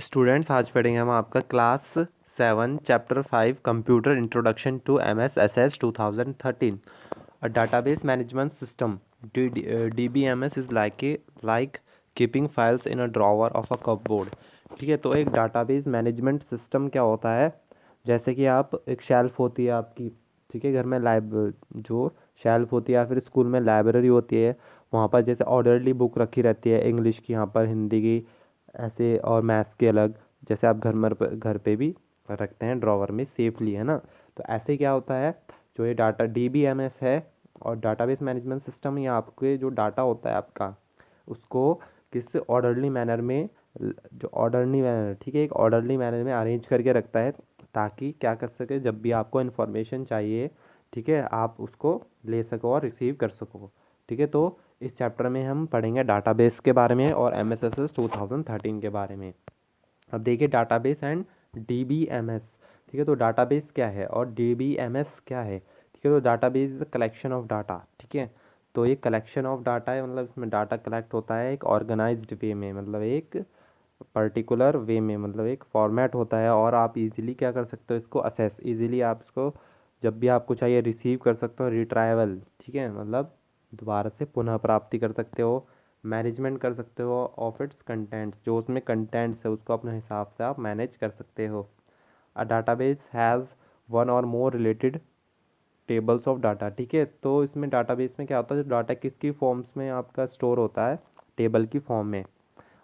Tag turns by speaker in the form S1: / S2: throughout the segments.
S1: Students, आज पढ़ेंगे हम आपका class 7 chapter 5 computer introduction to MS-SS 2013। A database management system DBMS is like keeping files in a drawer of a cupboard। ठीक है, तो एक डाटाबेस मैनेजमेंट सिस्टम क्या होता है? जैसे कि आप एक शेल्फ होती है आपकी, ठीक है, घर में जो शेल्फ होती है या फिर स्कूल में लाइब्रेरी होती है, वहाँ पर जैसे ऑर्डरली बुक रखी रहती है, इंग्लिश की यहाँ पर, हिंदी की ऐसे, और मैथ्स के अलग, जैसे आप घर पे भी रखते हैं ड्रॉवर में सेफली, है ना। तो ऐसे क्या होता है, जो ये डाटा DBMS है और डाटाबेस मैनेजमेंट सिस्टम, ये आपके जो डाटा होता है आपका, उसको किस ऑर्डरली मैनर में, जो ऑर्डरली मैनर, ठीक है, एक ऑर्डरली मैनर में अरेंज करके रखता है, ताकि क्या कर सके, जब भी आपको इन्फॉर्मेशन चाहिए, ठीक है, आप उसको ले सको और रिसीव कर सको। ठीक है, तो इस चैप्टर में हम पढ़ेंगे डाटाबेस के बारे में और MS-SS 2013 के बारे में। अब देखिए डाटाबेस एंड DBMS। ठीक है, तो डाटाबेस क्या है और DBMS क्या है? ठीक है, तो database is the collection of data. ठीक है, तो ये कलेक्शन ऑफ डाटा है, मतलब इसमें डाटा कलेक्ट होता है एक ऑर्गेनाइज्ड वे में, मतलब एक पर्टिकुलर वे में, मतलब एक फॉर्मेट होता है, और आप इजीली क्या कर सकते हो, इसको असेस इजीली, आप इसको जब भी आपको चाहिए रिसीव कर सकते हो, रिट्राइवल, ठीक है, मतलब दोबारा से पुनः प्राप्ति कर सकते हो, मैनेजमेंट कर सकते हो ऑफ इट्स कंटेंट, जो उसमें कंटेंट्स है उसको अपने हिसाब से आप मैनेज कर सकते हो। अ डाटाबेस हैज़ वन और more related tables of data. ठीक है, तो इसमें डाटाबेस में क्या होता है, जो डाटा किसकी फॉर्म्स में आपका स्टोर होता है, टेबल की फॉर्म में।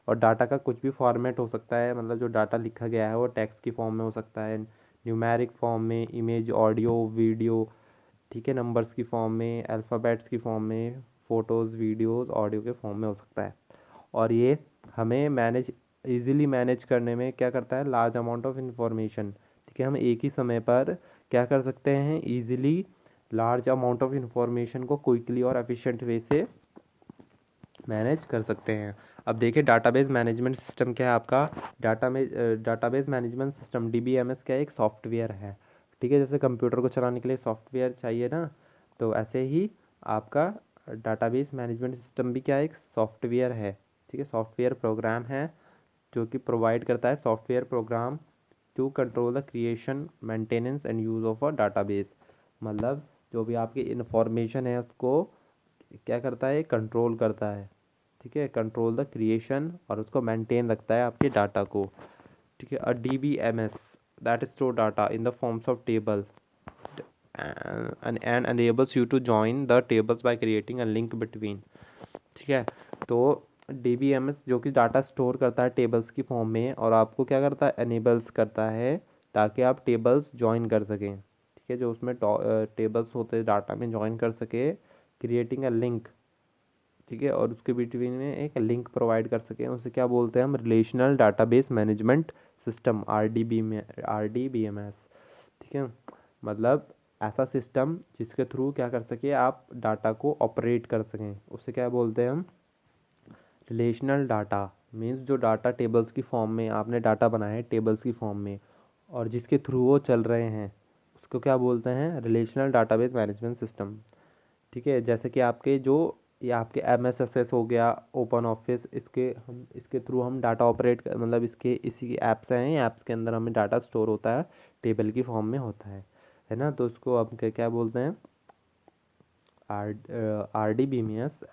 S1: और डाटा का कुछ भी फॉर्मेट हो सकता है, मतलब जो डाटा लिखा गया है वो टेक्स्ट की फॉर्म में हो सकता है, न्यूमेरिक फॉर्म में, इमेज, ऑडियो, वीडियो, ठीक है, नंबर्स की फॉर्म में, अल्फ़ाबेट्स की फॉर्म में, फ़ोटोज़, वीडियोज़, ऑडियो के फॉर्म में हो सकता है। और ये हमें इजीली मैनेज करने में क्या करता है, लार्ज अमाउंट ऑफ इंफॉर्मेशन। ठीक है, हम एक ही समय पर क्या कर सकते हैं, easily large amount of information को क्विकली और एफिशिएंट वे से मैनेज कर सकते हैं। अब देखिए डाटाबेस मैनेजमेंट सिस्टम क्या है आपका। डाटाबेस मैनेजमेंट सिस्टम DBMS क्या है, एक सॉफ्टवेयर है। ठीक है, जैसे कंप्यूटर को चलाने के लिए सॉफ्टवेयर चाहिए ना, तो ऐसे ही आपका डाटाबेस मैनेजमेंट सिस्टम भी क्या है, एक सॉफ्टवेयर है। ठीक है, सॉफ्टवेयर प्रोग्राम है जो कि प्रोवाइड करता है software program to control the creation, maintenance and use of a database. मतलब जो भी आपकी इंफॉर्मेशन है उसको क्या करता है, कंट्रोल करता है। ठीक है, कंट्रोल द क्रिएशन, और उसको मेंटेन रखता है आपके डाटा को। ठीक है, DBMS that store data in the forms of tables and enables you to join the tables by creating a link between। ठीक है, तो DBMS जो कि डाटा स्टोर करता है टेबल्स की फॉर्म में, और आपको क्या करता है, एनेबल्स करता है, ताकि आप टेबल्स ज्वाइन कर सकें। ठीक है, जो उसमें टेबल्स होते हैं डाटा में ज्वाइन कर सके, क्रिएटिंग अ लिंक। ठीक है, और उसके बिटवीन में एक लिंक प्रोवाइड कर सकें, उसे क्या बोलते हैं हम, relational database management system, RDBMS। ठीक है, मतलब ऐसा सिस्टम जिसके थ्रू क्या कर सके, आप डाटा को ऑपरेट कर सकें, उसे क्या बोलते हैं हम, रिलेशनल डाटा। मीन्स जो डाटा टेबल्स की फॉर्म में आपने डाटा बनाया है टेबल्स की फॉर्म में, और जिसके थ्रू वो चल रहे हैं, उसको क्या बोलते हैं, रिलेशनल डाटाबेस मैनेजमेंट सिस्टम। ठीक है, जैसे कि आपके जो ये आपके MS-SS हो गया, ओपन ऑफिस, इसके थ्रू हम डाटा ऑपरेट, मतलब इसके इसी ऐप्स हैं, ऐप्स के अंदर हमें डाटा स्टोर होता है, टेबल की फॉर्म में होता है ना। तो उसको आप क्या क्या बोलते हैं, RDBMS।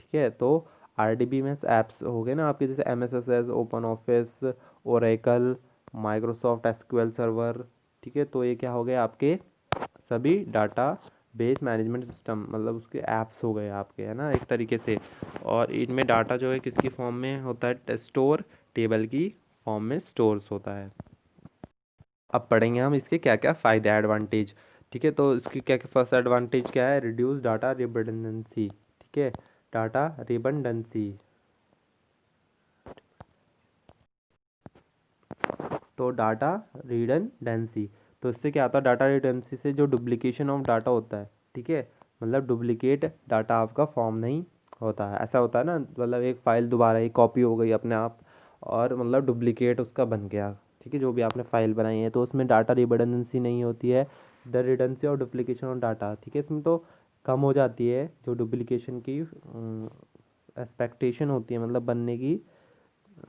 S1: ठीक है, तो RDBMS ऐप्स हो गए ना आपके, जैसे MS-SS, open office, Oracle, Microsoft SQL server. ठीक है, तो ये क्या हो गए आपके सभी डाटा बेस मैनेजमेंट सिस्टम, मतलब उसके ऐप्स हो गए आपके, है ना, एक तरीके से। और इनमें डाटा जो है किसकी फॉर्म में होता है, स्टोर, टेबल की फॉर्म में स्टोर्स होता है। अब पढ़ेंगे हम इसके क्या क्या फ़ायदे, एडवांटेज। ठीक है, तो इसकी क्या क्या फर्स्ट एडवांटेज क्या है, रिड्यूस डाटा रिडंडेंसी। ठीक है, डाटा रिडंडेंसी, तो डाटा रिडंडेंसी, तो इससे क्या आता है, डाटा रिडंडेंसी से जो डुप्लीकेशन ऑफ डाटा होता है, ठीक है, मतलब डुप्लीकेट डाटा आपका फॉर्म नहीं होता है। ऐसा होता है ना, मतलब एक फ़ाइल दोबारा ही कॉपी हो गई अपने आप, और मतलब डुप्लीकेट उसका बन गया। ठीक है, जो भी आपने फाइल बनाई है, तो उसमें डाटा रिडंडेंसी नहीं होती है, द रिडंडेंसी और डुप्लीकेशन ऑफ डाटा। ठीक है, इसमें तो कम हो जाती है, जो डुप्लीकेशन की एक्सपेक्टेशन होती है, मतलब बनने की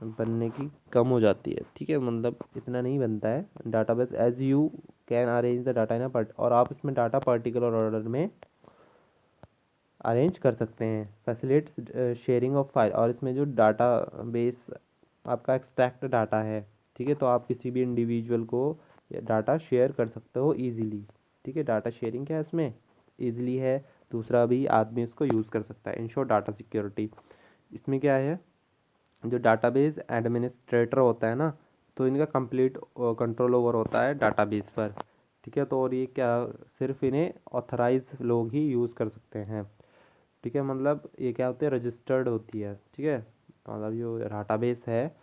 S1: बनने की कम हो जाती है, ठीक है, मतलब इतना नहीं बनता है database as you can arrange the data in a और आप इसमें डाटा पर्टिकुलर ऑर्डर में अरेंज कर सकते हैं। फैसिलिट शेयरिंग ऑफ फाइल, और इसमें जो डाटा बेस आपका एक्सट्रैक्ट डाटा है, ठीक है, तो आप किसी भी इंडिविजुअल को डाटा शेयर कर सकते हो इजीली, ठीक है, डाटा शेयरिंग क्या है इसमें इजीली है। दूसरा भी आदमी इसको यूज़ कर सकता है। इंश्योर डाटा सिक्योरिटी, इसमें क्या है, जो डाटाबेस एडमिनिस्ट्रेटर होता है ना, तो इनका कंप्लीट कंट्रोल ओवर होता है डाटाबेस पर, ठीक है, तो और ये क्या सिर्फ इन्हें ऑथराइज लोग ही यूज़ कर सकते हैं, ठीक है, मतलब ये क्या होती है, रजिस्टर्ड होती है, ठीक है, मतलब जो डाटाबेस है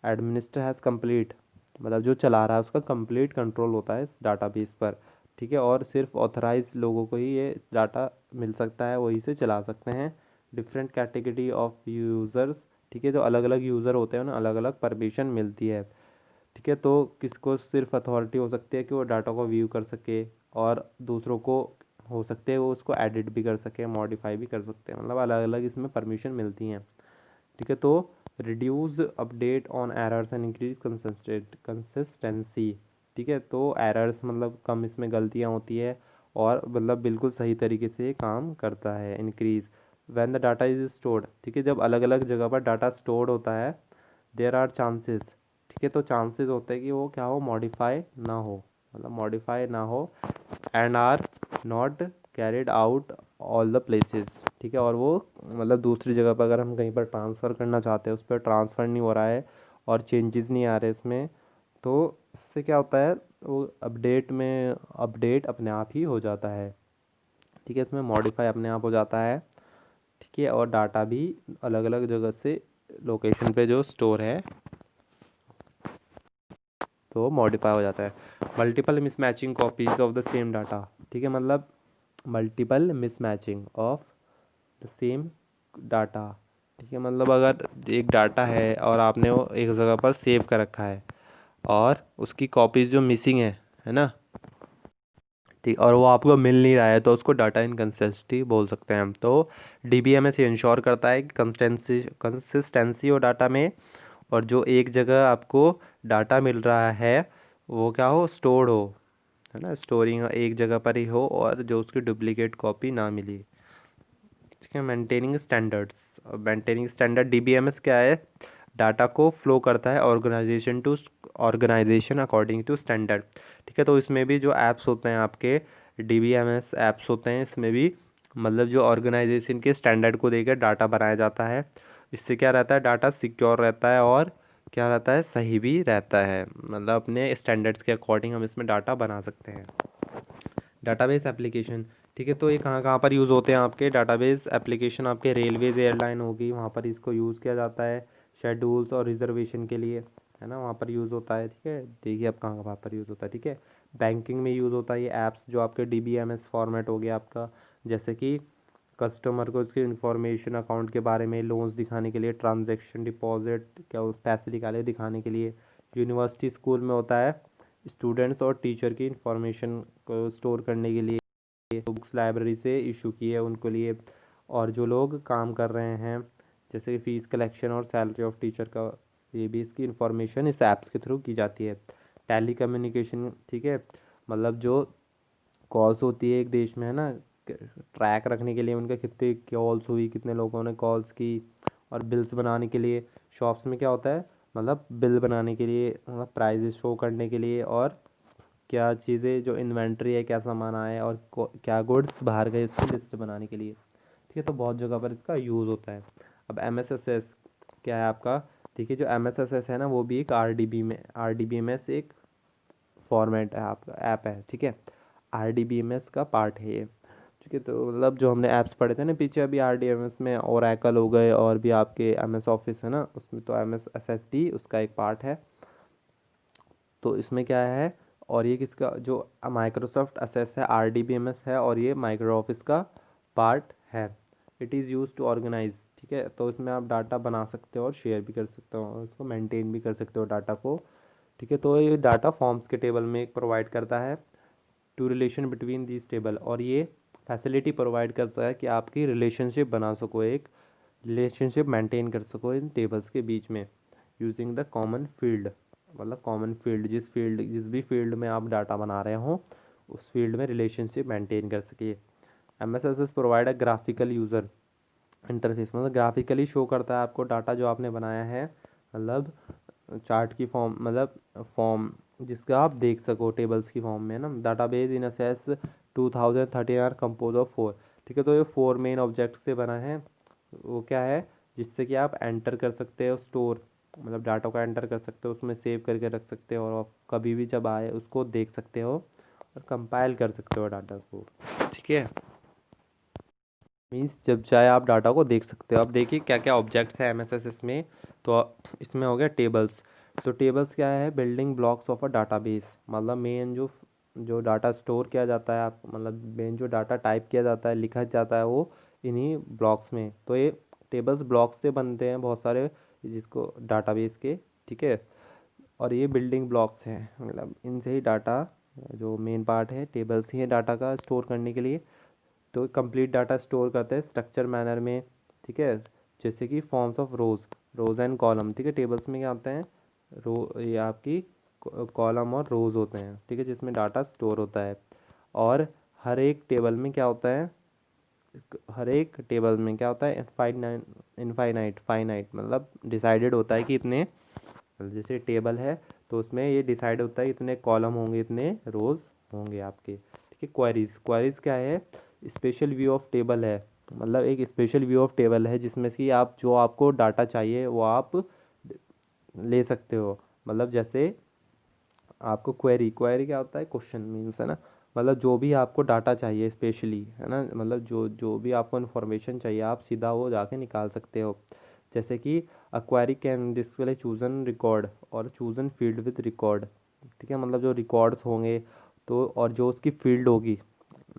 S1: एडमिनिस्टर हैज़ कंप्लीट, मतलब जो चला रहा है उसका कंप्लीट कंट्रोल होता है इस डाटाबेस पर, ठीक है, और सिर्फ ऑथराइज लोगों को ही ये डाटा मिल सकता है, वही से चला सकते हैं। डिफरेंट कैटेगरी ऑफ यूज़र्स, ठीक है, जो अलग अलग यूज़र होते हैं ना, अलग अलग परमिशन मिलती है, ठीक है, तो किसको सिर्फ अथॉरिटी हो सकती है कि वो डाटा को व्यू कर सके, और दूसरों को हो सकते हैं वो उसको एडिट भी कर सके, मॉडिफाई भी कर सकते हैं, मतलब अलग अलग इसमें परमिशन मिलती हैं, ठीक है, तो reduce update on errors and increase consistency, ठीक है, तो एरर्स मतलब कम इसमें गलतियाँ होती है, और मतलब बिल्कुल सही तरीके से काम करता है। Increase when the data is stored, ठीक है, जब अलग अलग जगह पर डाटा स्टोर्ड होता है, देयर आर चांसेस, ठीक है, तो चांसेस होते हैं कि वो क्या हो, मॉडिफाई ना हो, मतलब मॉडिफाई ना हो, and are not carried out all the places, ठीक है, और वो मतलब दूसरी जगह पर अगर हम कहीं पर ट्रांसफ़र करना चाहते हैं, उस पर ट्रांसफ़र नहीं हो रहा है और चेंजेस नहीं आ रहे इसमें, तो इससे क्या होता है, वो अपडेट में अपडेट अपने आप ही हो जाता है, ठीक है, इसमें मॉडिफाई अपने आप हो जाता है, ठीक है, और डाटा भी अलग अलग जगह से लोकेशन पे जो स्टोर है तो मॉडिफाई हो जाता है। Multiple mismatching copies of the same data, ठीक है, मतलब multiple mismatching of the same data, ठीक है, मतलब अगर एक डाटा है और आपने वो एक जगह पर सेव कर रखा है और उसकी कॉपीज जो मिसिंग है ना, ठीक, और वो आपको मिल नहीं रहा है, तो उसको डाटा इनकन्सिस्टेंसी बोल सकते हैं हम। तो डीबीएमएस ये इंश्योर करता है कि कंसिस्टेंसी हो डाटा में, और जो एक जगह आपको डाटा मिल रहा है वो क्या हो, स्टोर्ड हो, है ना, स्टोरिंग एक जगह पर ही हो और जो उसकी डुप्लीकेट कॉपी ना मिली, ठीक है। मेंटेनिंग स्टैंडर्ड डीबीएमएस क्या है, डाटा को फ्लो करता है ऑर्गेनाइजेशन अकॉर्डिंग टू स्टैंडर्ड, ठीक है, तो इसमें भी जो ऐप्स होते हैं आपके डीबीएमएस ऐप्स होते हैं, इसमें भी मतलब जो ऑर्गेनाइजेशन के स्टैंडर्ड को देकर डाटा बनाया जाता है। इससे क्या रहता है, डाटा सिक्योर रहता है और क्या रहता है, सही भी रहता है, मतलब अपने स्टैंडर्ड्स के अकॉर्डिंग हम इसमें डाटा बना सकते हैं। डाटाबेस एप्लीकेशन, ठीक है, तो ये कहाँ कहाँ पर यूज़ होते हैं आपके डाटाबेस एप्लीकेशन, आपके रेलवेज एयरलाइन होगी वहाँ पर इसको यूज़ किया जाता है, शेड्यूल्स और रिजर्वेशन के लिए, है ना, वहाँ पर यूज़ होता है, ठीक है, देखिए अब कहाँ कहाँ पर यूज़ होता है, ठीक है। बैंकिंग में यूज़ होता है ये ऐप्स, जो आपके डीबीएमएस फॉर्मेट हो गया आपका, जैसे कि कस्टमर को उसकी इन्फॉर्मेशन अकाउंट के बारे में, लोन्स दिखाने के लिए, ट्रांजैक्शन डिपॉजिट क्या पैसे निकाले दिखाने के लिए। यूनिवर्सिटी स्कूल में होता है स्टूडेंट्स और टीचर की इंफॉर्मेशन को स्टोर करने के लिए, बुक्स लाइब्रेरी से इशू की है उनको लिए, और जो लोग काम कर रहे हैं जैसे कि फ़ीस कलेक्शन और सैलरी ऑफ टीचर का, ये भी इसकी इंफॉर्मेशन इस ऐप्स के थ्रू की जाती है। टेली कम्युनिकेशन, ठीक है, मतलब जो कॉल्स होती है एक देश में, है ना, ट्रैक रखने के लिए उनके कितने कॉल्स हुई, कितने लोगों ने कॉल्स की, और बिल्स बनाने के लिए शॉप्स में क्या होता है, मतलब बिल बनाने के लिए, मतलब प्राइजेस शो करने के लिए, और क्या चीज़ें जो इन्वेंट्री है, क्या सामान आया है और क्या गुड्स बाहर गए उसकी लिस्ट बनाने के लिए, ठीक है, तो बहुत जगह पर इसका यूज़ होता है। अब एम एस एस एस क्या है आपका, देखिए जो एम एस एस एस है ना, वो भी एक R D B M S एक फॉर्मेट है आपका, ऐप है, ठीक है, R D B M S का पार्ट है ये, ठीक है, तो मतलब जो हमने ऐप्स पढ़े थे ना पीछे अभी आर डी एम एस में, ओरेकल हो गए और भी आपके एम एस ऑफिस है ना, उसमें तो M S S S D उसका एक पार्ट है। तो इसमें क्या है, और ये किसका, जो माइक्रोसॉफ्ट असेस है, R D B M S है, और ये माइक्रो ऑफिस का पार्ट है। It is use to organise, ठीक है, तो इसमें आप डाटा बना सकते हो और शेयर भी कर सकते हो और उसको मेंटेन भी कर सकते हो डाटा को, ठीक है, तो ये डाटा फॉर्म्स के टेबल में प्रोवाइड करता है to relation between this table, और ये फैसिलिटी प्रोवाइड करता है कि आपकी रिलेशनशिप बना सको, एक रिलेशनशिप मेंटेन कर सको इन टेबल्स के बीच में। यूजिंग द कॉमन फील्ड, मतलब कॉमन फील्ड जिस भी फील्ड में आप डाटा बना रहे हो उस फील्ड में रिलेशनशिप मेंटेन कर सके। MSSS provide a graphical user interface, मतलब ग्राफिकली शो करता है आपको डाटा जो आपने बनाया है, मतलब चार्ट की फॉर्म, मतलब फॉर्म जिसका आप देख सको टेबल्स की फॉर्म में ना। Database in SS 2013 are compose of 4। ठीक है, तो ये 4 मेन ऑब्जेक्ट से बना है। वो क्या है, जिससे कि आप एंटर कर सकते हो, स्टोर मतलब डाटा को एंटर कर सकते हो, उसमें सेव करके रख सकते हो और आप कभी भी जब आए उसको देख सकते हो और कंपाइल कर सकते हो डाटा को। ठीक है, मीन्स जब चाहे आप डाटा को देख सकते हो। अब देखिए क्या क्या ऑब्जेक्ट्स हैं MSSS में। तो इसमें हो गया टेबल्स। तो टेबल्स क्या है, building blocks of a database, मतलब मेन जो जो डाटा स्टोर किया जाता है, आप मतलब मेन जो डाटा टाइप किया जाता है, लिखा जाता है, वो इन्हीं ब्लॉक्स में। तो ये टेबल्स ब्लॉक्स से बनते हैं बहुत सारे, जिसको डाटाबेस के। ठीक है, और ये बिल्डिंग ब्लॉक्स हैं, मतलब इनसे ही डाटा, जो मेन पार्ट है टेबल्स ही है डाटा का स्टोर करने के लिए। तो कंप्लीट डाटा स्टोर करते हैं स्ट्रक्चर मैनर में। ठीक है, जैसे कि forms of rose and column. ठीक है, टेबल्स में क्या होते हैं, ये आपकी कॉलम और रोज होते हैं। ठीक है, जिसमें डाटा स्टोर होता है। और हर एक टेबल में क्या होता है, हर एक टेबल में क्या होता है, इनफाइनाइट फाइनाइट, मतलब डिसाइडेड होता है कि इतने, जैसे टेबल है तो उसमें ये डिसाइड होता है इतने कॉलम होंगे, इतने रोज होंगे आपके। ठीक है, क्वेरीज क्या है, स्पेशल व्यू ऑफ टेबल है, मतलब एक स्पेशल व्यू ऑफ टेबल है जिसमें से आप जो आपको डाटा चाहिए वो आप ले सकते हो। मतलब जैसे आपको क्वेरी क्या होता है, क्वेश्चन मीन्स है ना, मतलब जो भी आपको डाटा चाहिए स्पेशली, है ना, मतलब जो जो भी आपको इन्फॉर्मेशन चाहिए आप सीधा वो जाके निकाल सकते हो। जैसे कि a query can display chosen record और चूजन फील्ड विद रिकॉर्ड। ठीक है, मतलब जो रिकॉर्ड्स होंगे तो, और जो उसकी फील्ड होगी,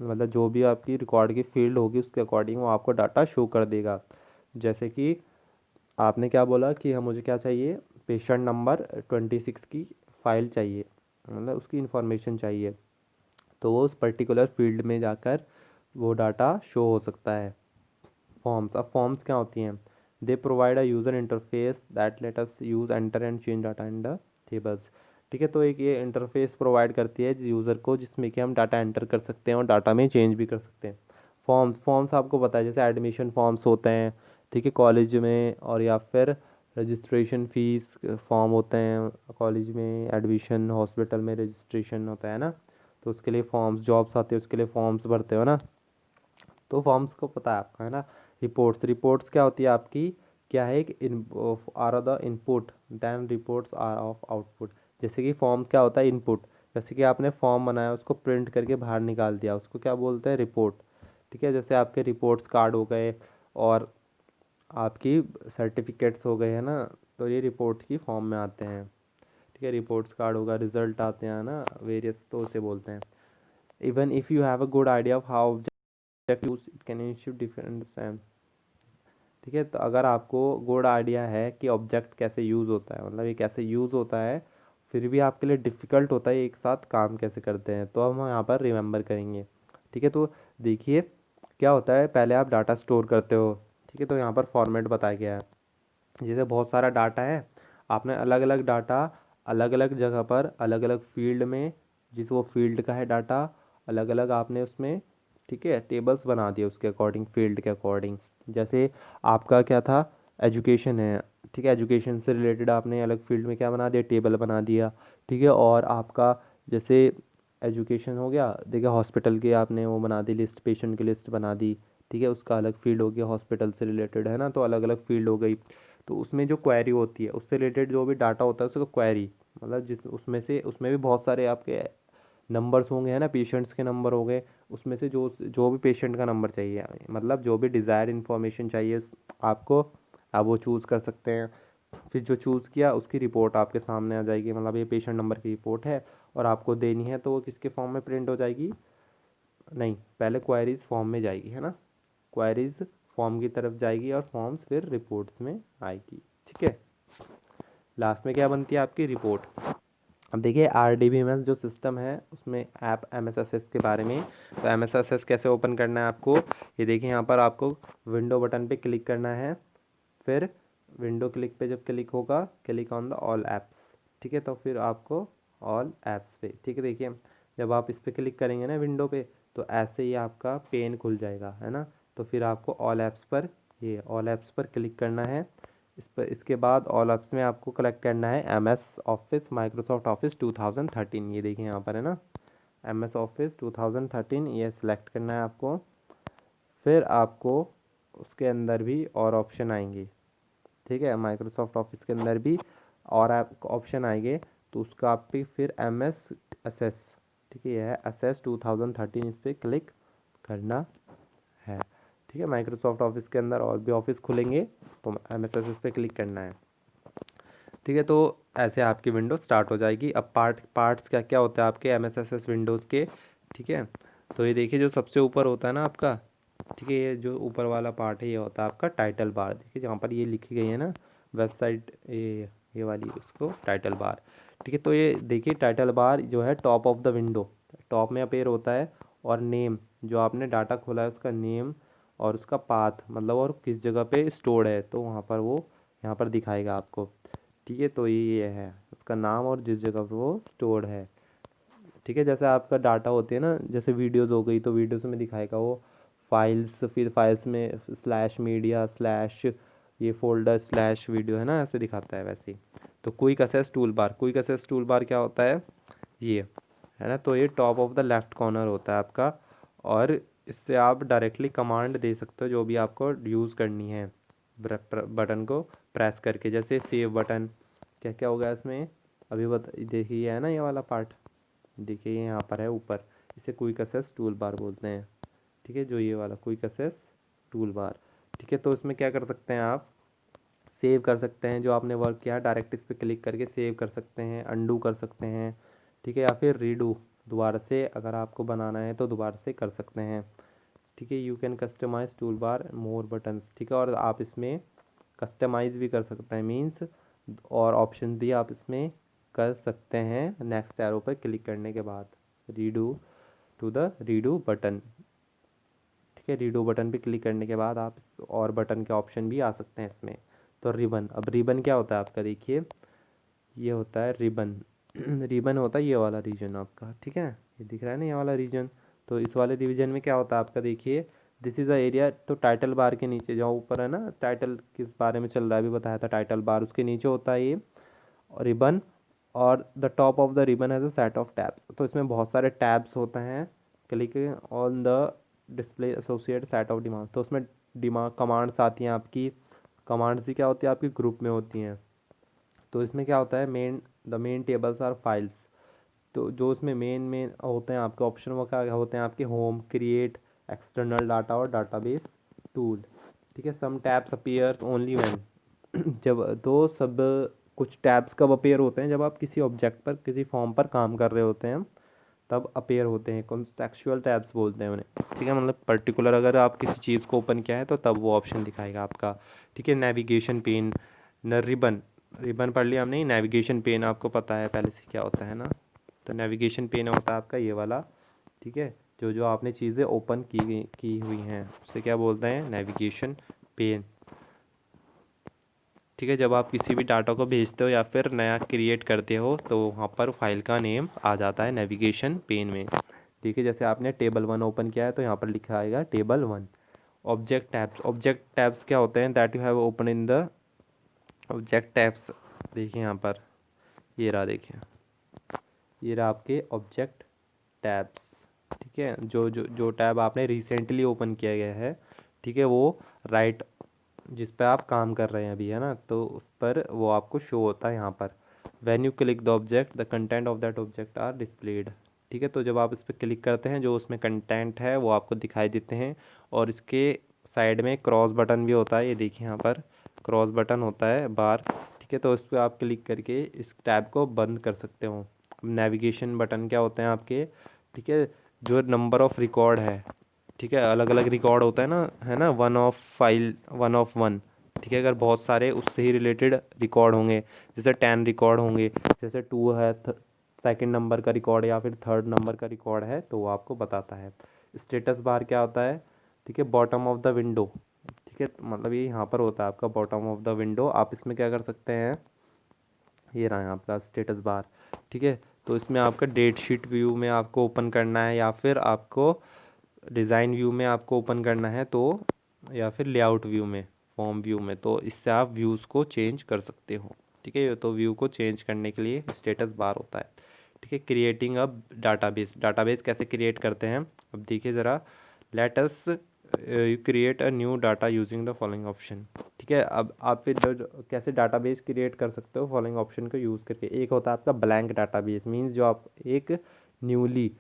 S1: मतलब जो भी आपकी रिकॉर्ड की फील्ड होगी उसके अकॉर्डिंग वो आपको डाटा शो कर देगा। जैसे कि आपने क्या बोला कि हम मुझे क्या चाहिए, पेशेंट नंबर 26 की फ़ाइल चाहिए, मतलब उसकी इंफॉर्मेशन चाहिए, तो वो उस पर्टिकुलर फील्ड में जाकर वो डाटा शो हो सकता है। फॉर्म्स, अब फॉर्म्स क्या होती हैं, they provide a user interface that let us use enter and change data in the tables. ठीक है, तो एक ये इंटरफेस प्रोवाइड करती है यूज़र को जिसमें कि हम डाटा एंटर कर सकते हैं और डाटा में चेंज भी कर सकते हैं। फॉर्म्स आपको पता है, जैसे एडमिशन फॉर्म्स होते हैं, ठीक है, कॉलेज में, और या फिर रजिस्ट्रेशन फीस फॉर्म होते हैं कॉलेज में, एडमिशन हॉस्पिटल में रजिस्ट्रेशन होता है ना, तो उसके लिए फॉर्म्स, जॉब्स आते हैं उसके लिए फॉर्म्स भरते हो ना। तो फॉर्म्स को पता है आपका, है ना। रिपोर्ट्स क्या होती है आपकी, क्या है, एक are the input then reports are of output. जैसे कि फॉर्म क्या होता है, इनपुट, जैसे कि आपने फॉर्म बनाया उसको प्रिंट करके बाहर निकाल दिया, उसको क्या बोलते हैं, रिपोर्ट। ठीक है, जैसे आपके रिपोर्ट्स कार्ड हो गए और आपकी सर्टिफिकेट्स हो गए, है ना, तो ये रिपोर्ट की फॉर्म में आते हैं। ठीक है, रिपोर्ट्स कार्ड होगा, रिजल्ट आते हैं ना, वेरियस, तो उसे बोलते हैं। Even if you have a good idea of how use it can issue different. ठीक है, तो अगर आपको गुड आइडिया है कि ऑब्जेक्ट कैसे यूज़ होता है, मतलब ये कैसे यूज़ होता है, फिर भी आपके लिए डिफ़िकल्ट होता है एक साथ काम कैसे करते हैं, तो हम यहाँ पर रिमेंबर करेंगे। ठीक है, तो देखिए क्या होता है, पहले आप डाटा स्टोर करते हो। ठीक है, तो यहाँ पर फॉर्मेट बताया गया है, जैसे बहुत सारा डाटा है, आपने अलग अलग डाटा अलग अलग जगह पर अलग अलग फील्ड में, जिस वो फील्ड का है डाटा, अलग अलग आपने उसमें, ठीक है, टेबल्स बना दिए उसके अकॉर्डिंग, फील्ड के अकॉर्डिंग। जैसे आपका क्या था, एजुकेशन है, ठीक है, एजुकेशन से रिलेटेड आपने अलग फील्ड में क्या बना दिया, टेबल बना दिया। ठीक है, और आपका जैसे एजुकेशन हो गया, देखिए हॉस्पिटल की आपने वो बना दी लिस्ट, पेशेंट की लिस्ट बना दी। ठीक है, उसका अलग फील्ड हो गया, हॉस्पिटल से रिलेटेड, है ना, तो अलग अलग फील्ड हो गई। तो उसमें जो क्वेरी होती है उससे रिलेटेड जो भी डाटा होता है उसको क्वेरी, मतलब जिस उसमें से, उसमें भी बहुत सारे आपके नंबर्स होंगे, है ना, पेशेंट्स के नंबर हो गए, उसमें से जो जो भी पेशेंट का नंबर चाहिए, मतलब जो भी डिज़ायर इन्फॉर्मेशन चाहिए आपको, आप वो चूज़ कर सकते हैं। फिर जो चूज़ किया उसकी रिपोर्ट आपके सामने आ जाएगी, मतलब ये पेशेंट नंबर की रिपोर्ट है और आपको देनी है, तो वो किसके फॉर्म में प्रिंट हो जाएगी, नहीं, पहले क्वेरीज फॉर्म में जाएगी, है ना, क्वेरीज फॉर्म की तरफ जाएगी और फॉर्म्स फिर रिपोर्ट्स में आएगी। ठीक है, लास्ट में क्या बनती है आपकी रिपोर्ट। अब देखिए RDBMS जो सिस्टम है उसमें ऐप MSSS के बारे में। तो MSSS कैसे ओपन करना है आपको, ये देखिए यहाँ पर आपको विंडो बटन पे क्लिक करना है, फिर विंडो क्लिक पे जब क्लिक होगा, click on the all apps, ठीक है, तो फिर आपको ऑल ऐप्स पे, ठीक है, देखिए जब आप इस पर क्लिक करेंगे ना विंडो पे, तो ऐसे ही आपका पेन खुल जाएगा, है ना। तो फिर आपको ऑल ऐप्स पर, ये ऑल ऐप्स पर क्लिक करना है। इस पर, इसके बाद ऑल ऐप्स में आपको कलेक्ट करना है MS ऑफिस, माइक्रोसॉफ्ट ऑफिस 2013, ये देखिए यहाँ पर है ना, MS ऑफिस 2013, ये सिलेक्ट करना है आपको। फिर आपको उसके अंदर भी और ऑप्शन आएंगे, ठीक है, माइक्रोसॉफ्ट ऑफिस के अंदर भी और आप ऑप्शन आएंगे, तो उसका आप पे फिर MS असेस, ठीक है, यह है असेस 2013, इस पर क्लिक करना है, ठीक है। माइक्रोसॉफ्ट ऑफिस के अंदर और भी ऑफिस खुलेंगे, तो MS असेस पे क्लिक करना है, ठीक है। तो ऐसे आपकी विंडो स्टार्ट हो जाएगी। अब पार्ट्स क्या क्या होता है आपके MS असेस विंडोज़ के, ठीक है। तो ये देखिए जो सबसे ऊपर होता है ना आपका, ठीक है, ये जो ऊपर वाला पार्ट है ये होता है आपका टाइटल बार, देखिए जहाँ पर ये लिखी गई है ना वेबसाइट, ये वाली, उसको टाइटल बार, ठीक है। तो ये देखिए टाइटल बार जो है top of the window, top में अपेयर होता है, और नेम, जो आपने डाटा खोला है उसका नेम और उसका पाथ, मतलब और किस जगह पे स्टोर्ड है, तो वहाँ पर वो यहाँ पर दिखाएगा आपको, ठीक है। तो ये है उसका नाम और जिस जगह पे वो स्टोर्ड है, ठीक है। जैसे आपका डाटा होती है ना, जैसे वीडियोस हो गई, तो वीडियोस में दिखाएगा वो फाइल्स, फिर फाइल्स में स्लैश मीडिया स्लैश ये फोल्डर स्लैश वीडियो, है ना, ऐसे दिखाता है वैसे ही। तो quick assess tool bar, quick assess tool bar क्या होता है, ये है ना, तो ये top of the left corner होता है आपका, और इससे आप डायरेक्टली कमांड दे सकते हो जो भी आपको यूज़ करनी है बटन को प्रेस करके, जैसे सेव बटन, क्या क्या होगा इसमें अभी देखिए है ना ये वाला पार्ट, देखिए ये यहाँ पर है ऊपर, इसे क्विक असेस टूल बार बोलते हैं, ठीक है, जो ये वाला क्विक असेस टूल बार, ठीक है। तो इसमें क्या कर सकते हैं आप, सेव कर सकते हैं जो आपने वर्क किया है, डायरेक्ट इस पर क्लिक करके सेव कर सकते हैं, अंडू कर सकते हैं, ठीक है, या फिर रीडू, दोबारा से अगर आपको बनाना है तो दोबारा से कर सकते हैं, ठीक है। You can customise tool bar more buttons, ठीक है, और आप इसमें कस्टमाइज़ भी कर सकते हैं, मीन्स और ऑप्शन भी आप इसमें कर सकते हैं नेक्स्ट एरो पर क्लिक करने के बाद, redo to the redo button, ठीक है, रीडू बटन पे क्लिक करने के बाद आप और बटन के ऑप्शन भी आ सकते हैं इसमें। तो रिबन, अब रिबन क्या होता है आपका, देखिए ये होता है रिबन रिबन होता है ये वाला रीजन आपका, ठीक है, ये दिख रहा है ना ये वाला रीजन। तो इस वाले रीजन में क्या होता है आपका, देखिए दिस इज़ अ एरिया, तो टाइटल बार के नीचे जो ऊपर है ना, टाइटल किस बारे में चल रहा है अभी बताया था, टाइटल बार, उसके नीचे होता है ये रिबन, और the top of the ribbon has a set of tabs, तो इसमें बहुत सारे टैब्स होते हैं, click on the display associate set of demand, तो उसमें डिमांड कमांड्स आती हैं आपकी, कमांड्स भी क्या होती है आपकी ग्रुप में होती हैं। तो इसमें क्या होता है, the main tables are files, तो जो उसमें मेन होते हैं आपके ऑप्शन, वो क्या होते हैं आपके होम, क्रिएट, एक्सटर्नल डाटा और डाटाबेस टूल, ठीक है। सम टैब्स अपीयर ओनली व्हेन जब तो सब कुछ टैब्स कब अपीयर होते हैं, जब आप किसी ऑब्जेक्ट पर, किसी फॉर्म पर काम कर रहे होते हैं, तब अपीयर होते हैं, कॉन्टेक्चुअल टैब्स बोलते हैं उन्हें, ठीक है, मतलब पर्टिकुलर अगर आप किसी चीज़ को ओपन किया है तो तब वो ऑप्शन दिखाएगा आपका, ठीक है। नेविगेशन पेन, न रिबन, रिबन पढ़ लिया हमने, नेविगेशन पेन आपको पता है पहले से क्या होता है ना, तो नेविगेशन पेन होता है आपका ये वाला, ठीक है, जो जो आपने चीज़ें ओपन की हुई हैं उसे क्या बोलते हैं, नेविगेशन पेन, ठीक है। जब आप किसी भी डाटा को भेजते हो या फिर नया क्रिएट करते हो, तो वहाँ पर फाइल का नेम आ जाता है नेविगेशन पेन में, देखिए जैसे आपने टेबल 1 ओपन किया है तो यहाँ पर लिखा आएगा table 1। Object tabs, object tabs क्या होते हैं, that you have open in the object tabs, देखिए यहाँ पर ये रहा, देखिए ये रहा आपके ऑब्जेक्ट टैब्स, ठीक है, जो टैब आपने रिसेंटली ओपन किया गया है, ठीक है, वो राइट जिस पे आप काम कर रहे हैं अभी, है ना, तो उस पर वो आपको शो होता है यहाँ पर, when you click the object the content of that object are displayed, ठीक है। तो जब आप इस पर क्लिक करते हैं जो उसमें कंटेंट है वो आपको दिखाई देते हैं, और इसके साइड में क्रॉस बटन भी होता है, ये देखिए यहाँ पर क्रॉस बटन होता है बार, ठीक है, तो इस पर आप क्लिक करके इस टैब को बंद कर सकते हो। नेविगेशन बटन क्या होते हैं आपके, ठीक है, जो नंबर ऑफ रिकॉर्ड है, ठीक है, अलग अलग रिकॉर्ड होता है ना, one of file, one of one, ठीक है, अगर बहुत सारे उससे ही रिलेटेड रिकॉर्ड होंगे, जैसे 10 रिकॉर्ड होंगे, जैसे 2 है, सेकंड नंबर का रिकॉर्ड या फिर थर्ड नंबर का रिकॉर्ड है, तो वो आपको बताता है। स्टेटस बार क्या होता है, ठीक है, बॉटम ऑफ द विंडो, ठीक ठीक है, मतलब ये यहाँ पर होता है आपका बॉटम ऑफ द विंडो। आप इसमें क्या कर सकते हैं, ये रहा है आपका स्टेटस बार। ठीक है, तो इसमें आपका डेट शीट व्यू में आपको ओपन करना है, या फिर आपको डिज़ाइन व्यू में आपको ओपन करना है, तो या फिर लेआउट व्यू में, फॉर्म व्यू में, तो इससे आप व्यूज़ को चेंज कर सकते हो। ठीक है, तो व्यू को चेंज करने के लिए स्टेटस बार होता है। ठीक है, क्रिएटिंग अ डाटाबेस। डाटाबेस कैसे क्रिएट करते हैं, अब देखिए ज़रा। Let us you create a new data using the following option. ठीक है, अब आप फिर कैसे डाटाबेस क्रिएट कर सकते हो फॉलोइंग ऑप्शन को यूज़ करके। एक होता है आपका ब्लैंक डाटाबेस, मीन्स जो आप एक न्यूली,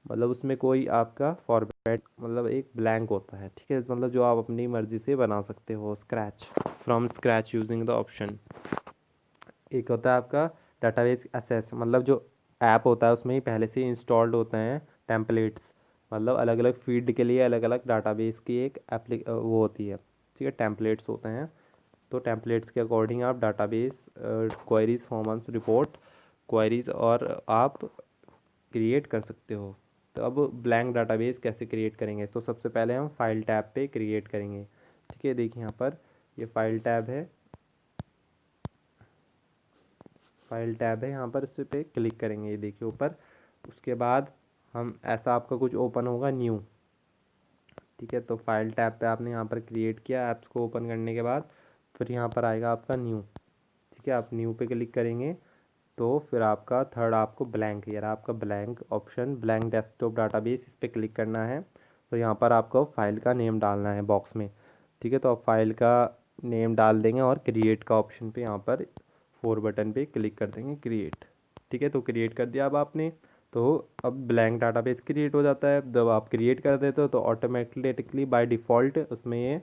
S1: मतलब उसमें कोई आपका फॉर्मेट, मतलब एक ब्लैंक होता है। ठीक है, मतलब जो आप अपनी मर्ज़ी से बना सकते हो, scratch, from scratch using the option. एक होता है आपका डाटाबेस एसेस, मतलब जो ऐप होता है उसमें ही पहले से इंस्टॉल्ड होते हैं टेम्पलेट्स, मतलब अलग अलग फील्ड के लिए अलग अलग डाटाबेस की एक वो होती है। ठीक है, टेम्पलेट्स होते हैं, तो टेम्पलेट्स के अकॉर्डिंग आप database queries, forms, report queries और आप क्रिएट कर सकते हो। तो अब ब्लैंक डाटाबेस कैसे क्रिएट करेंगे, तो सबसे पहले हम फाइल टैब पे क्रिएट करेंगे। ठीक है, देखिए यहाँ पर ये फाइल टैब है, फाइल टैब है यहाँ पर, इस पे क्लिक करेंगे, ये देखिए ऊपर। उसके बाद हम ऐसा आपका कुछ ओपन होगा न्यू। ठीक है, तो फाइल टैब पे आपने यहाँ पर क्रिएट किया, ऐप्स को ओपन करने के बाद फिर यहाँ पर आएगा आपका न्यू। ठीक है, आप न्यू पे क्लिक करेंगे, तो फिर आपका थर्ड आपको ब्लैंक, यार आपका blank option, blank desktop database, इस पर क्लिक करना है। तो यहाँ पर आपको फाइल का नेम डालना है बॉक्स में। ठीक है, तो आप फाइल का नेम डाल देंगे और क्रिएट का ऑप्शन पे यहाँ पर 4 बटन पे क्लिक कर देंगे, क्रिएट। ठीक है, तो क्रिएट कर दिया अब आपने, तो अब ब्लैंक डाटाबेस क्रिएट हो जाता है। जब आप क्रिएट कर देते हो तो ऑटोमेटिकली बाय डिफ़ॉल्ट उसमें ये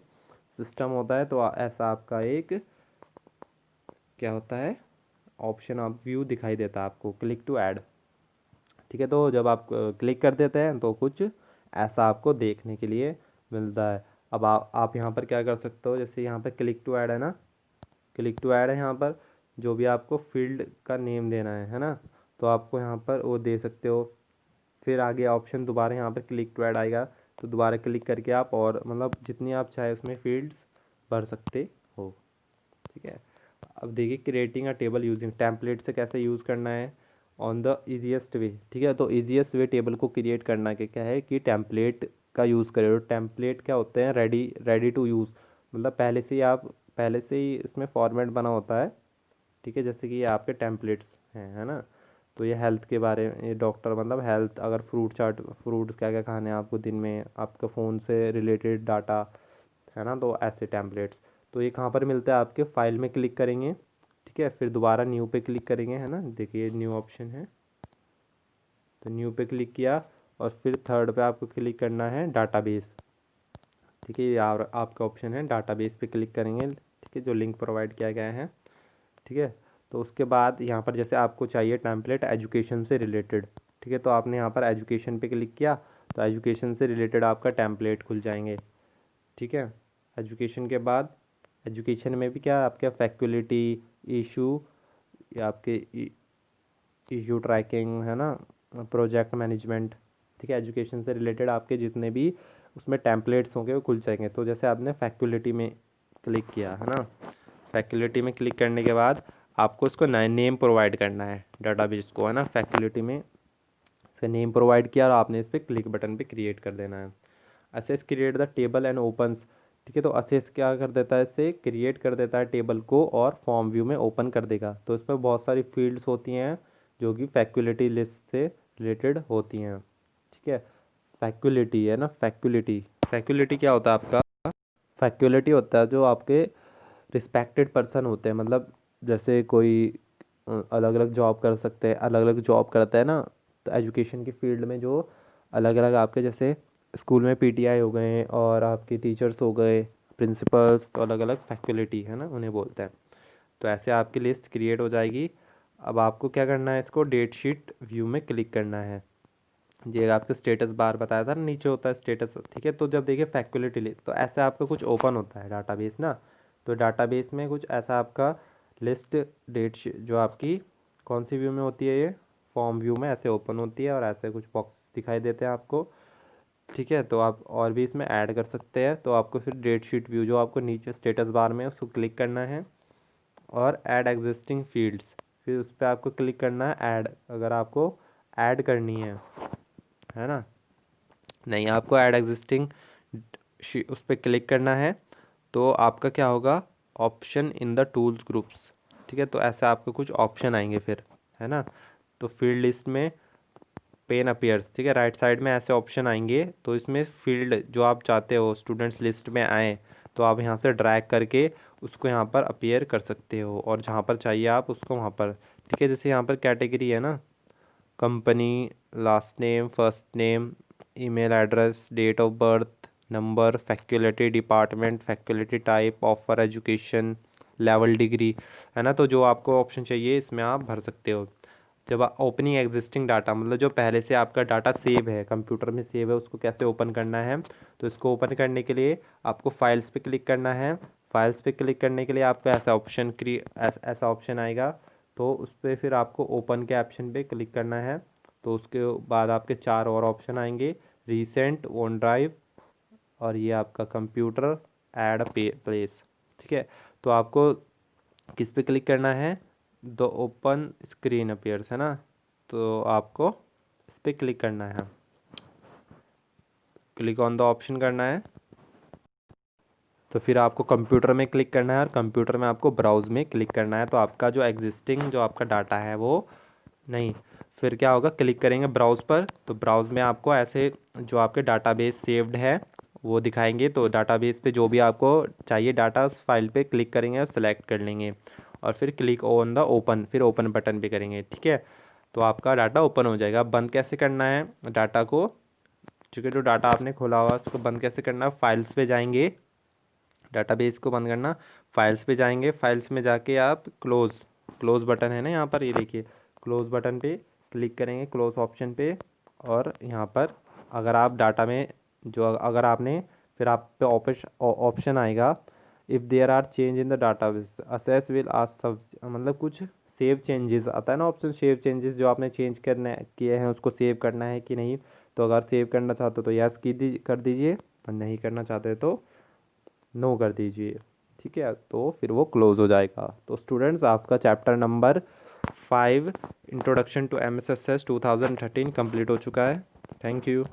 S1: सिस्टम होता है, तो ऐसा आपका एक क्या होता है ऑप्शन ऑफ व्यू दिखाई देता है आपको, क्लिक टू ऐड। ठीक है, तो जब आप क्लिक कर देते हैं तो कुछ ऐसा आपको देखने के लिए मिलता है। अब आप यहाँ पर क्या कर सकते हो, जैसे यहाँ पर क्लिक टू ऐड है ना, क्लिक टू ऐड है यहाँ पर, जो भी आपको फील्ड का नेम देना है ना, तो आपको यहाँ पर वो दे सकते हो। फिर आगे ऑप्शन दोबारा यहाँ पर क्लिक टू ऐड आएगा, तो दोबारा क्लिक करके आप और मतलब जितनी आप चाहे उसमें फील्ड्स भर सकते हो। ठीक है, अब देखिए creating a table using template से कैसे यूज़ करना है ऑन द ईजीएस्ट वे। ठीक है, तो ईजीएस्ट वे टेबल को क्रिएट करना के क्या है कि टेम्पलेट का यूज़ करें। और टेम्पलेट क्या होते हैं, रेडी रेडी टू यूज़, मतलब पहले से ही इसमें फॉर्मेट बना होता है। ठीक है, जैसे कि ये आपके टेम्पलेट्स हैं, है ना। तो ये हेल्थ के बारे में, ये डॉक्टर मतलब हेल्थ, अगर फ्रूट चार्ट, फ्रूट्स क्या क्या खाने हैं आपको दिन में, आपका फ़ोन से रिलेटेड डाटा, है ना, तो ऐसे टेम्पलेट्स। तो ये कहाँ पर मिलता है, आपके फाइल में क्लिक करेंगे। ठीक है, फिर दोबारा न्यू पे क्लिक करेंगे, है ना, देखिए न्यू ऑप्शन है, तो न्यू पे क्लिक किया और फिर थर्ड पे आपको क्लिक करना है डाटाबेस। ठीक है, ये आपका ऑप्शन है डाटाबेस पे क्लिक करेंगे। ठीक है, जो लिंक प्रोवाइड किया गया है। ठीक है, तो उसके बाद यहाँ पर जैसे आपको चाहिए टेम्पलेट एजुकेशन से रिलेटेड। ठीक है, तो आपने यहाँ पर एजुकेशन पे क्लिक किया, तो एजुकेशन से रिलेटेड आपका टेम्पलेट खुल जाएंगे। ठीक है, एजुकेशन के बाद एजुकेशन में भी क्या आपके फैकल्टी इशू, या आपके इशू ट्रैकिंग, है ना, प्रोजेक्ट मैनेजमेंट। ठीक है, एजुकेशन से रिलेटेड आपके जितने भी उसमें टेम्पलेट्स होंगे वो खुल जाएंगे। तो जैसे आपने फैकल्टी में क्लिक किया, है ना, फैकल्टी में क्लिक करने के बाद आपको इसको नेम प्रोवाइड करना है डाटाबेस को, है ना। फैकल्टी में से नेम प्रोवाइड किया और आपने इस पर क्लिक बटन पे क्रिएट कर देना है। Assess create the table and opens. ठीक है, तो असेस क्या कर देता है, इससे क्रिएट कर देता है टेबल को और फॉर्म व्यू में ओपन कर देगा। तो इस पर बहुत सारी फील्ड्स होती हैं जो कि फैकल्टी लिस्ट से रिलेटेड होती हैं। ठीक है, फैकल्टी है ना, फैकल्टी, फैकल्टी क्या होता है आपका, फैकल्टी होता है जो आपके रिस्पेक्टेड पर्सन होते हैं, मतलब जैसे कोई अलग अलग जॉब कर सकते हैं, अलग अलग जॉब करता है ना। तो एजुकेशन की फील्ड में जो अलग अलग आपके जैसे स्कूल में पीटीआई हो गए और आपके टीचर्स हो गए, प्रिंसिपल्स, तो अलग अलग फैकल्टी है ना, उन्हें बोलते हैं। तो ऐसे आपकी लिस्ट क्रिएट हो जाएगी। अब आपको क्या करना है, इसको डेट शीट व्यू में क्लिक करना है। ये आपका स्टेटस बार बताया था ना, नीचे होता है स्टेटस। ठीक है, तो जब देखिए फैकल्टी लिस्ट, तो ऐसे आपका कुछ ओपन होता है डाटाबेस ना। तो डाटाबेस में कुछ ऐसा आपका लिस्ट डेट जो आपकी कौन सी व्यू में होती है, ये फॉर्म व्यू में ऐसे ओपन होती है और ऐसे कुछ बॉक्स दिखाई देते हैं आपको। ठीक है, तो आप और भी इसमें ऐड कर सकते हैं। तो आपको फिर डेट शीट व्यू जो आपको नीचे स्टेटस बार में उसको क्लिक करना है और ऐड एग्जिस्टिंग फील्ड्स, फिर उस पर आपको क्लिक करना है ऐड, अगर आपको ऐड करनी है ना। नहीं, आपको ऐड एग्जिस्टिंग उस पर क्लिक करना है तो आपका क्या होगा, option in the tools groups. ठीक है, तो ऐसे आपको कुछ ऑप्शन आएंगे फिर, है ना। तो फील्ड लिस्ट में पेन अपीयर्स, ठीक है, राइट साइड में ऐसे ऑप्शन आएंगे। तो इसमें फील्ड जो आप चाहते हो स्टूडेंट्स लिस्ट में आए, तो आप यहाँ से ड्रैग करके उसको यहाँ पर अपीयर कर सकते हो, और जहाँ पर चाहिए आप उसको वहाँ पर। ठीक है, जैसे यहाँ पर कैटेगरी है ना, company, last name, first name, email address, date of birth, number, faculty, department, faculty type, offer education, level, degree, है ना। तो जो आपको ऑप्शन चाहिए इसमें आप भर सकते हो। जब ओपनिंग एग्जिस्टिंग डाटा, मतलब जो पहले से आपका डाटा सेव है, कंप्यूटर में सेव है, उसको कैसे ओपन करना है। तो इसको ओपन करने के लिए आपको फाइल्स पे क्लिक करना है। फाइल्स पे क्लिक करने के लिए आपको ऐसा ऑप्शन आएगा। तो उस पर फिर आपको ओपन के ऑप्शन पे क्लिक करना है। तो उसके बाद आपके चार और ऑप्शन आएंगे, रीसेंट, वन ड्राइव, और ये आपका कंप्यूटर, ऐड प्लेस। ठीक है, तो आपको किस पे क्लिक करना है, द ओपन स्क्रीन अपीयर्स, है ना। तो आपको इस पर क्लिक करना है, क्लिक ऑन द ऑप्शन करना है। तो फिर आपको कंप्यूटर में क्लिक करना है और कंप्यूटर में आपको ब्राउज़ में क्लिक करना है। तो आपका जो एग्जिस्टिंग जो आपका डाटा है वो नहीं, फिर क्या होगा, क्लिक करेंगे ब्राउज़ पर, तो ब्राउज़ में आपको ऐसे जो आपके डाटाबेस सेव्ड है वो दिखाएंगे। तो डाटाबेस पे जो भी आपको चाहिए डाटा, उस फाइल पे क्लिक करेंगे और सेलेक्ट कर लेंगे, और फिर क्लिक ऑन द ओपन, फिर ओपन बटन पे करेंगे। ठीक है, तो आपका डाटा ओपन हो जाएगा। बंद कैसे करना है डाटा को, क्योंकि जो डाटा आपने खोला हुआ उसको बंद कैसे करना है, फाइल्स पे जाएंगे, डाटाबेस को बंद करना, फाइल्स पे जाएंगे, फाइल्स में जाके आप क्लोज, क्लोज बटन है ना यहाँ पर, ये देखिए क्लोज बटन पे क्लिक करेंगे, क्लोज ऑप्शन पे। और यहाँ पर अगर आप डाटा में जो अगर आपने, फिर आप पे ऑप्शन आएगा, if there are change in the database access will आज सब, मतलब कुछ सेव चेंजेस आता है ना ऑप्शन, सेव चेंजेस जो आपने चेंज करने किए हैं उसको सेव करना है कि नहीं। तो अगर सेव करना चाहते हो तो यस कर दीजिए, और नहीं करना चाहते तो नो कर दीजिए। ठीक है, तो फिर वो क्लोज हो जाएगा। तो स्टूडेंट्स, आपका chapter number 5 introduction to M S S S 2013 complete हो चुका है। Thank you.